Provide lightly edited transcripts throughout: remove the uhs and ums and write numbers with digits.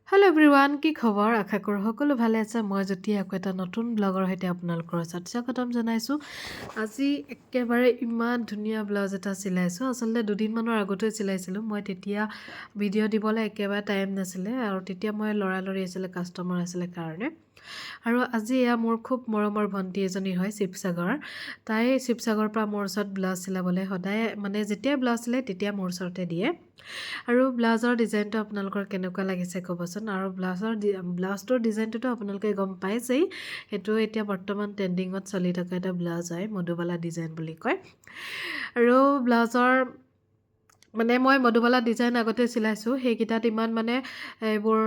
hello' everyone কি খবৰ আশা কৰোঁ সকলো ভালে আছে মই জ্যোতি আকৌ এটা নতুন ব্লগৰ সৈতে আপোনালোকৰ ওচৰত স্বাগতম জনাইছোঁ আজি একেবাৰে ইমান ধুনীয়া ব্লাউজ এটা চিলাইছোঁ আচলতে দুদিনমানৰ আগতে চিলাইছিলোঁ মই তেতিয়া ভিডিঅ' দিবলৈ একেবাৰে টাইম নাছিলে আৰু তেতিয়া মই লৰালৰি আছিলে কাষ্টমাৰ আছিলে কাৰণে আৰু আজি এয়া মোৰ খুব মৰমৰ ভণ্টি এজনী হয় শিৱসাগৰ তাই শিৱসাগৰৰ পৰা মোৰ ওচৰত ব্লাউজ চিলাবলৈ সদায় মানে যেতিয়াই ব্লাউজ চিলাই তেতিয়া মোৰ ওচৰতে দিয়ে আৰু ব্লাউজৰ ডিজাইনটো আপোনালোকৰ কেনেকুৱা লাগিছে ক'বচোন আৰু ব্লাউজটোৰ ডিজাইনটোতো আপোনালোকে গম পাইছেই সেইটো এতিয়া বৰ্তমান ট্ৰেণ্ডিঙত চলি থকা এটা ব্লাউজ হয় মধুবালা ডিজাইন বুলি কয় আৰু ব্লাউজৰ মানে মই মধুবালা ডিজাইন আগতে চিলাইছোঁ সেইকেইটাত ইমান মানে এইবোৰ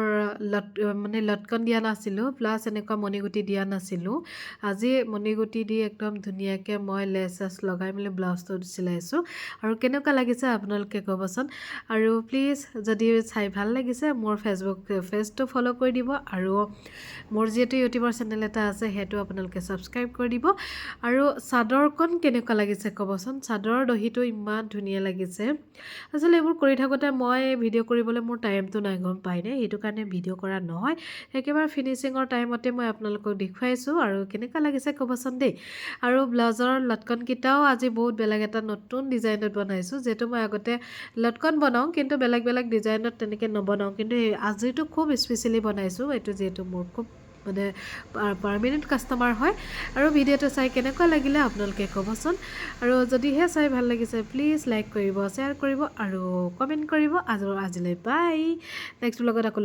লটকন দিয়া নাছিলোঁ প্লাছ এনেকুৱা মণিগুটি দিয়া নাছিলোঁ আজি মণিগুটি দি একদম ধুনীয়াকৈ মই লেছ চেছ লগাই মেলি ব্লাউজটো চিলাইছোঁ আৰু কেনেকুৱা লাগিছে আপোনালোকে ক'বচোন আৰু প্লিজ যদি চাই ভাল লাগিছে মোৰ পেজটো ফ'ল' কৰি দিব আৰু মোৰ যিহেতু ইউটিউবৰ চেনেল এটা আছে সেইটো আপোনালোকে ছাবস্ক্ৰাইব কৰি দিব আৰু চাদৰখন কেনেকুৱা লাগিছে ক'বচোন চাদৰৰ দহিটো ইমান ধুনীয়া লাগিছে আচলতে এইবোৰ কৰি থাকোঁতে মই ভিডিঅ' কৰিবলৈ মোৰ টাইমটো নাই গম পায়নে সেইটো কাৰণে ভিডিঅ' কৰা নহয় একেবাৰে ফিনিচিঙৰ টাইমতে মই আপোনালোকক দেখুৱাইছোঁ আৰু কেনেকুৱা লাগিছে ক'বচোন দেই আৰু ব্লাউজৰ লটকনকেইটাও আজি বহুত বেলেগ এটা নতুন ডিজাইনত বনাইছোঁ যিহেতু মই আগতে লটকন বনাওঁ কিন্তু বেলেগ বেলেগ ডিজাইনত তেনেকৈ নবনাওঁ কিন্তু আজিতো খুব স্পেচিয়েলি বনাইছোঁ এইটো যিহেতু মোৰ খুব মানে পাৰ্মানেণ্ট কাষ্টমাৰ হয় আৰু ভিডিঅ'টো চাই কেনেকুৱা লাগিলে আপোনালোকে ক'বচোন আৰু যদিহে চাই ভাল লাগিছে প্লিজ লাইক কৰিব শ্বেয়াৰ কৰিব আৰু কমেণ্ট কৰিব আজিলৈ বাই নেক্সট ব্লগত আকৌ